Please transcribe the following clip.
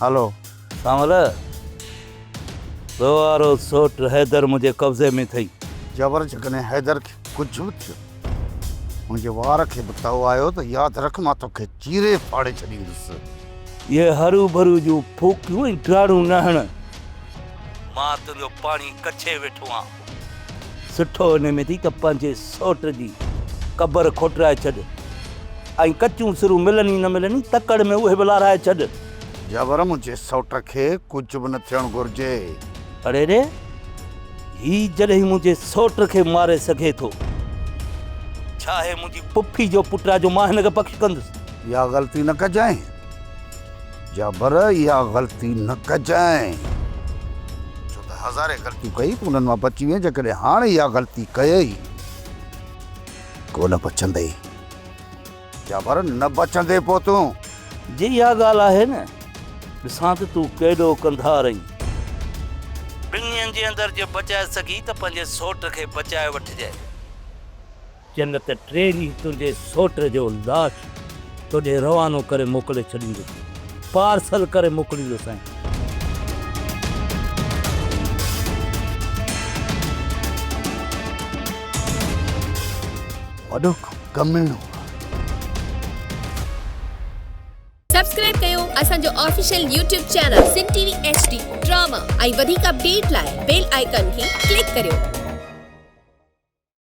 हलो सांवल वारो सोट हैदर मुंहिंजे कब्ज़े में थई। जबर जकने हैदर खे कुछ बि थियो मुंहिंजे वार खे बि तओ आयो त यादि रख मां तोखे चीरे फाड़े छॾींदुसि। ये हरू भरू जूं फूकियूं ऐं ड्राड़ू न हण। मां तुंहिंजो पाणी कछे वेठो आहियां। सुठो हिन में थी त पंहिंजे सोट जी क़बर खोटराए छॾ ऐं कचूं सिरूं मिलनि ई न मिलनि तकड़ में उहे बि लाराए छॾ। जबर मुंहिंजे सौट खे कुझु बि न थियणु घुरिजे। अरे रे ही जॾहिं मुंहिंजे सोट खे मारे सघे थो छा आहे मुंहिंजी पुफी जो पुट जो मां हिन खे पक्ष कंदुसि। इहा ग़लती न कजांइ जबर, इहा ग़लती न कजांइ छो त हज़ारे ग़लतियूं कई त उन्हनि मां बची वञे। जेकॾहिं हाणे इहा ग़लती कयई कोन बचंदई। जबर न बचंदे पोइ तूं जी इहा ॻाल्हि आहे न। ॾिसां त तूं केॾो कंधा रही। ॿिन्हिनि जे अंदरि जे बचाए सघी त पंहिंजे सोट खे बचाए वठिजांइ। चन त टे ॾींहं तुंहिंजे सोट जो लाश तोॾे रवानो करे मोकिले छॾींदुसि, पार्सल करे मोकिलींदुसि। वॾो कमिणो सब्सक्राइब कयो असांजो official YouTube channel Singh TV HD drama ऐं वधीक अपडेट लाइ बेल आइकन खे क्लिक करियो।